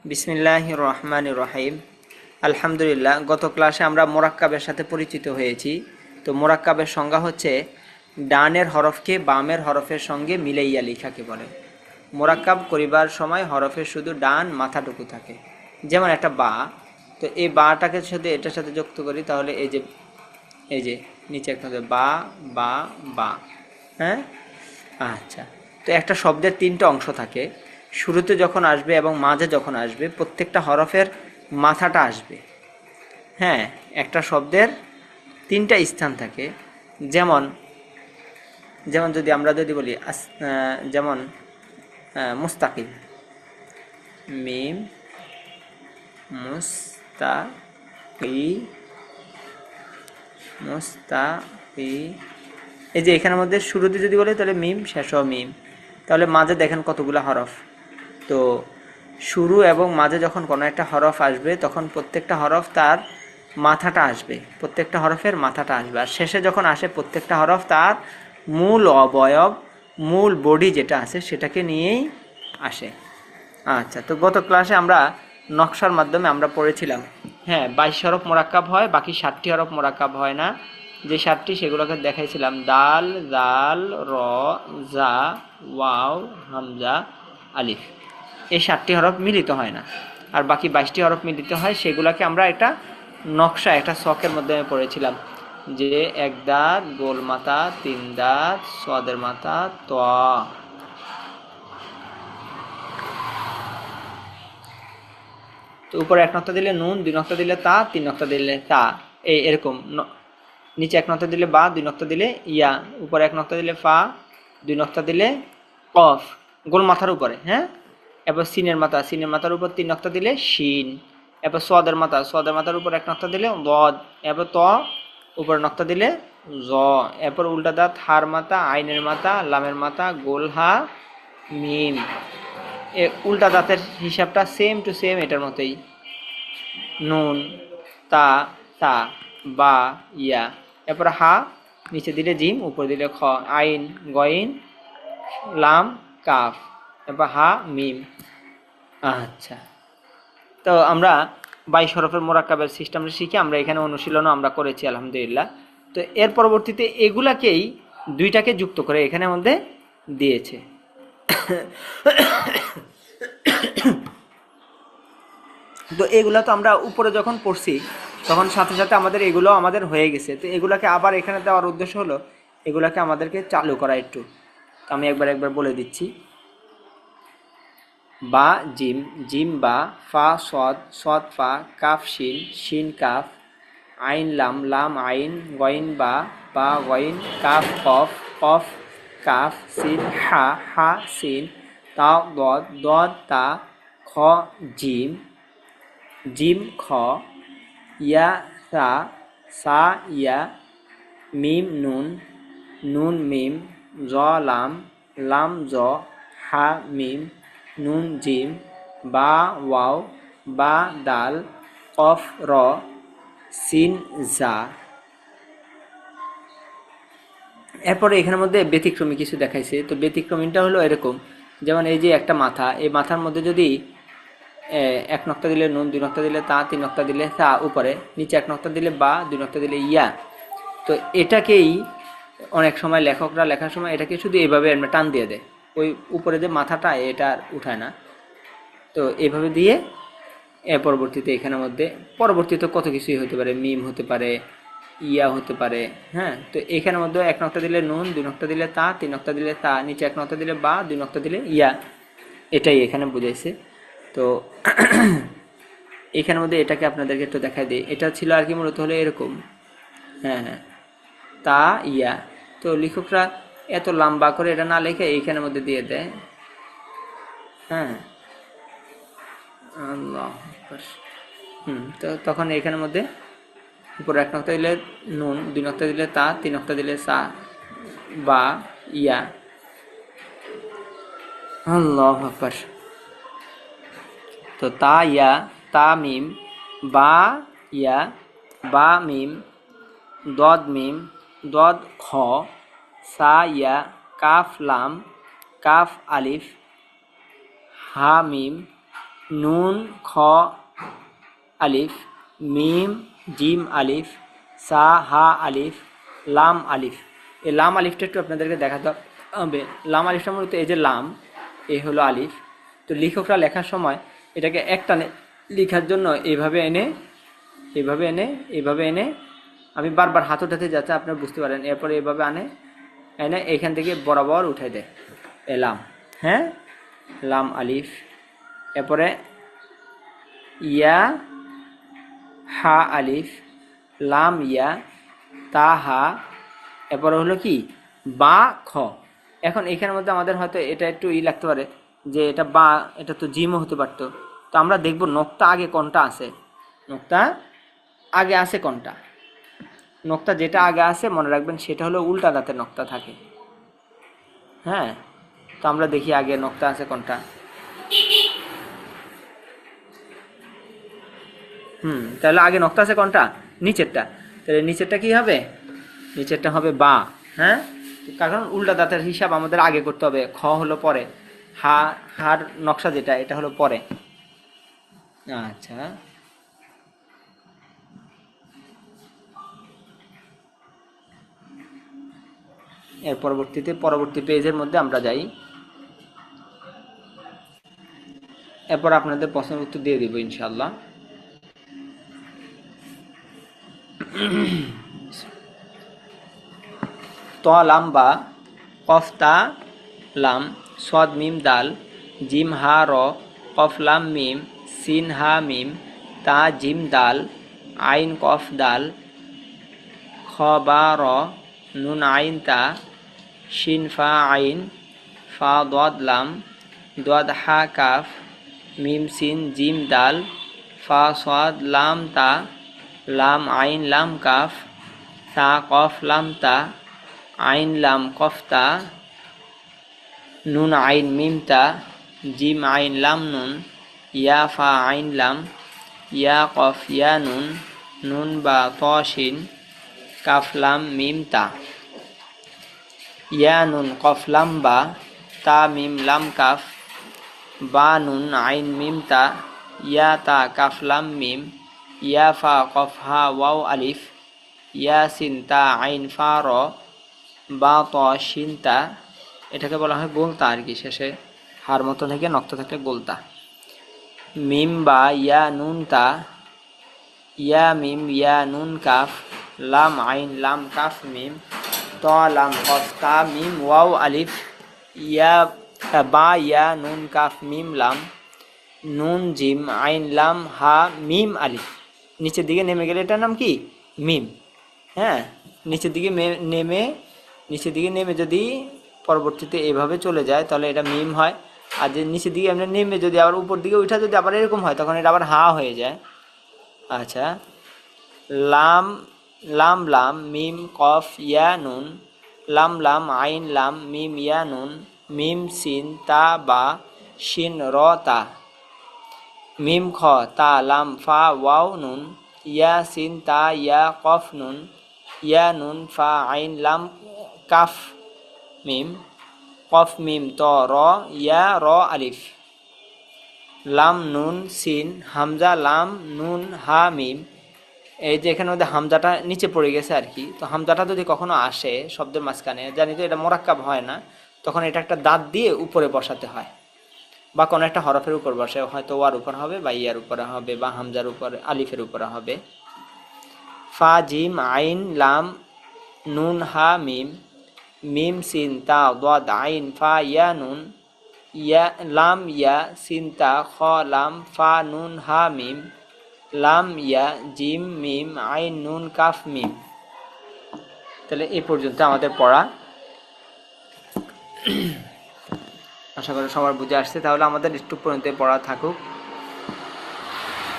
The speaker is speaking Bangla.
বিসমিল্লাহির রহমানির রহিম। আলহামদুলিল্লাহ, গত ক্লাসে আমরা মোরাক্কাবের সাথে পরিচিত হয়েছি। তো মোরাক্কাবের সংজ্ঞা হচ্ছে ডানের হরফকে বামের হরফের সঙ্গে মিলাইয়া লেখাকে বলে। মোরাক্কাব করিবার সময় হরফের শুধু ডান মাথাটুকু থাকে, যেমন একটা বা। তো এই বাটাকে সাথে এটার সাথে যুক্ত করি, তাহলে এই যে নিচে একটা বা বা বা। হ্যাঁ, আচ্ছা। তো একটা শব্দের তিনটা অংশ থাকে, শুরুতে যখন আসবে এবং মাঝে যখন আসবে প্রত্যেকটা হরফের মাথাটা আসবে। হ্যাঁ, একটা শব্দের তিনটা স্থান থাকে। যেমন যেমন যদি বলি যেমন মুস্তাকিম, মিম মুস্তাকি মুস্তাকি। এই যে এখানের মধ্যে শুরুতে যদি বলি তাহলে মিম, শেষও মিম, তাহলে মাঝে দেখেন কতগুলো হরফ। তো শুরু এবং মাঝে যখন কোনো একটা হরফ আসবে তখন প্রত্যেকটা হরফ তার মাথাটা আসবে, প্রত্যেকটা হরফের মাথাটা আসবে। আর শেষে যখন আসে প্রত্যেকটা হরফ তার মূল অবয়ব, মূল বডি যেটা আছে সেটাকে নিয়েই আসে। আচ্ছা, তো গত ক্লাসে আমরা নকশার মাধ্যমে আমরা পড়েছিলাম, হ্যাঁ 22 হরফ মোরাক্কাব হয়, বাকি 60টি হরফ মোরাক্কাব হয় না। যে 60টি সেগুলোকে দেখাইছিলাম দাল, জাল, র, জা, ওয়াও, হামজা, আলিফ। এই 60টি হরফ মিলিত হয় না, আর বাকি 22টি হরফ মিলিত হয়। সেগুলোকে আমরা একটা নকশা, একটা ছকের মধ্যে পড়েছিলাম, যে এক দাঁত, গোল মাথা, তিন দাঁত, সদের মাথা, ত। তো উপরে এক নক্তা দিলে নুন, দুই নক্তা দিলে তা, তিন নক্তা দিলে তা, এরকম। নিচে এক নক্তা দিলে বা, দুই নক্তা দিলে ইয়া, উপরে এক নক্তা দিলে ফা, দুই নক্তা দিলে কফ, গোল মাথার উপরে। হ্যাঁ, এরপর সিনের মাথা, সিনের মাথার উপর তিন নক্তা দিলে শিন। এরপর সোয়াদের মাথা, সোয়াদের মাথার উপর এক নক্তা দিলে দদ। এরপর ত, উপরে নক্তা দিলে জ। এরপর উল্টা দাঁত, হার মাথা, আইনের মাথা, লামের মাথা, গোল হা, মিম। উল্টা দাঁতের হিসাবটা সেম টু সেম এটার মতোই। নুন, তা, তা, বা, ইয়া। এরপর হা, নিচে দিলে জিম, উপরে দিলে খ, আইন, গইন, লাম, কাফ। এরপর হা, মিম। আচ্ছা, তো আমরা 22 হরফের মোরাক্কাবের সিস্টেমটা শিখে আমরা এখানে অনুশীলনও আমরা করেছি আলহামদুলিল্লাহ। তো এর পরবর্তীতে এগুলাকেই দুইটাকে যুক্ত করে এখানের মধ্যে দিয়েছে। তো এগুলা তো আমরা উপরে যখন পড়ছি তখন সাথে সাথে আমাদের হয়ে গেছে। তো এগুলাকে আবার এখানে দেওয়ার উদ্দেশ্য হলো এগুলাকে আমাদেরকে চালু করা একটু। তো আমি একবার বলে দিচ্ছি। বা জিম, জিম বা, ফা সদ, সদ ফা, কাফ শিন, শিন কাফ, আইন লাম, লাম আইন, গইন বা, বা গইন, কাফ কফ, কফ কাফ, সিন হা, হা সিন, তা দদ, দদ তা, খ জিম, জিম খ, ইয়া সা, সা ইয়া, মিম নুন, নুন মিম, জ লাম, লাম জ, হা মিম, নুন জিম, বা ওয়াও, বা দাল, কফ র, সিন জা। এরপরে এখানের মধ্যে ব্যতিক্রমী কিছু দেখাইছে। তো ব্যতিক্রমীটা হলো এরকম, যেমন এই যে একটা মাথা, এই মাথার মধ্যে যদি এক নক্তা দিলে নুন, দুই নক্তা দিলে তা, তিন নক্তা দিলে তা উপরে, নিচে এক নক্তা দিলে বা, দুই নক্তা দিলে ইয়া। তো এটাকেই অনেক সময় লেখকরা লেখার সময় এটাকে শুধু এভাবে টান দিয়ে দেয়, ওই উপরে যে মাথাটা এটা উঠায় না। তো এভাবে দিয়ে পরবর্তীতে এখানের মধ্যে পরবর্তীতে কত কিছুই হতে পারে, মিম হতে পারে, ইয়া হতে পারে। হ্যাঁ, তো এখানের মধ্যে এক নক্তা দিলে নুন, দুই নক্তা দিলে তা, তিন নক্তা দিলে তা, নিচে এক নক্তা দিলে বা, দুই নক্তা দিলে ইয়া। এটাই এখানে বুঝাইছে। তো এখানের মধ্যে এটাকে আপনাদেরকে একটু দেখাই দিই। এটা ছিল আর কি মূলত হলো এরকম। হ্যাঁ হ্যাঁ, তা ইয়া। তো লেখকরা এত লম্বা করে এটা না লিখে এইখানের মধ্যে দিয়ে দেয়। হ্যাঁ, আল্লাহ। তো তখন এখানের মধ্যে উপরে এক নক্তা দিলে নুন, দুই নক্তা দিলে তা, তিন নক্তা দিলে সা, বা ইয়া। আল্লাহু আকবার। তো তা ইয়া, তা মিম, বা ইয়া, বা মিম, দদ মিম, দদ খ, সা ইয়া, কাফ লাম, কাফ আলিফ, হা মিম, নুন খ আলিফ, মিম জিম আলিফ, সা হা আলিফ, লাম আলিফ। এই লাম আলিফটা একটু আপনাদেরকে দেখাতে হবে। লাম আলিফটা মূলত এই যে লাম, এই হলো আলিফ। তো লেখকরা লেখার সময় এটাকে একটানে লেখার জন্য এইভাবে এনে এইভাবে এনে এইভাবে এনে, আমি বারবার হাত উঠাতে যাচ্ছে আপনারা বুঝতে পারেন, এরপরে এইভাবে এনে এইখান থেকে বরাবর উঠাই দেয় এলাম। হ্যাঁ, লাম আলিফ। এরপরে ইয়া হা আলিফ, লাম ইয়া, তা হা, এরপরে হলো কি বা খ। এখন এখানের মধ্যে আমাদের হয়তো এটা একটু লাগতে পারে যে এটা বা, এটা তো জিমও হতে পারতো। তো আমরা দেখব নোক্তা আগে কোনটা আছে, নোক্তা আগে আছে কোনটা। নোক্তা যেটা আগে আছে মনে রাখবেন সেটা হলো উল্টা দাঁতে নোক্তা থাকে। হ্যাঁ, তো আমরা দেখি আগে নোক্তা আছে কোনটা। তাহলে আগে নোক্তা আছে কোনটা, নিচেরটা। তাহলে নিচেরটা কি হবে, নিচেরটা হবে বা। হ্যাঁ, কারণ উল্টা দাঁতের হিসাব আমাদের আগে করতে হবে, খ হলো পরে, হার নকশা যেটা এটা হলো পরে। আচ্ছা, এর পরবর্তী পেজের মধ্যে আমরা যাই। এরপর আপনাদের প্রশ্নের উত্তর দিয়ে দিব ইনশাল্লাহ। ত লাম বা, কফ তা লাম, সদ মিম দাল, জিম হা র, কফ লাম মিম, সিন হা মিম, তা জিম দাল, আইন কফ দাল, খ বা র, নুন আইন তা, শিন ফা আইন, ফা দদ লাম, দদ হা কাফ, মিম সিন জিম দাল, ফা সদ লাম তা, লাম আইন লাম কাফ, তা কফ লাম তা, আইন লাম কফ তা, নুন আইন মিম তা, জিম আইন লাম নুন, ইয়া ফা আইন লাম, ইয়া কফ ইয়া নুন, নুন বা ত শিন, কাফ লাম মিম তা, ইয়া নুন কফ লাম বা, তা মিম লাম কাফ, বা নুন আইন মিম তা, ইয়া তা কাফ লাম মিম, ইয়া ফা কফ হা ওয়াও আলিফ, ইয়া সিন তা আইন ফা র, বা ত শিন তা। এটাকে বলা হয় গোলতা আর কি, শেষে হার মতো থেকে নক্ত থাকলে গোলতা। মিম বা ইয়া নুন তা, ইয়া মিম ইয়া নুন কাফ, লাম আইন লাম কাফ মিম, ত লাম কফ তা মিম ওয়াও আলিফ, ইয়া বা ইয়া নুন কাফ মিম লাম, নুন জিম আইন লাম হা মিম আলিফ। নিচের দিকে নেমে গেলে এটার নাম কি, মিম। হ্যাঁ, নিচের দিকে নেমে যদি পরবর্তীতে এভাবে চলে যায় তাহলে এটা মিম হয়। আর যে নিচের দিকে আমরা নেমে যদি আবার উপর দিকে উঠা যদি আবার এরকম হয় তখন এটা আবার হা হয়ে যায়। আচ্ছা, লাম লাম লাম মিম কফ ইয়া নুন, লাম লাম আইন লাম মিম ইয়া নুন, মিম সিন তা বা, শিন র তা, মিম খ তা লাম ফা ওয়াও নুন, ইয়া সিন তা ইয়া কফ নুন, ইয়া নুন ফা আইন লাম কাফ মিম, কফ মিম ত র, ইয়া র আলিফ, লাম নুন সিন হামজা লাম নুন হা মিম। এই যে এখানে মধ্যে হামজাটা নিচে পড়ে গেছে আর কি। তো হামজাটা যদি কখনো আসে শব্দের মাঝখানে, জানি তো এটা মোরাক্কাব হয় না, তখন এটা একটা দাঁত দিয়ে উপরে বসাতে হয়, বা কোনো একটা হরফের উপর বসে, হয়তো ওয়ার উপর হবে বা ইয়ার উপরে হবে বা হামজার উপরে আলিফের উপরে হবে। ফা জিম আইন লাম নুন হা মিম, মিম সিন তা দাদ আইন ফা ইয়া নুন, ইয়া লাম ইয়া সিন তা খ লাম ফা নুন হা মিম, লাম ইয়া জিম মিম আইন নুন কাফ মিম। তাহলে এই পর্যন্ত আমাদের পড়া। আশা করি সবার বুঝে আসছে। তাহলে আমাদের একটু পর্যন্ত পড়া থাকুক।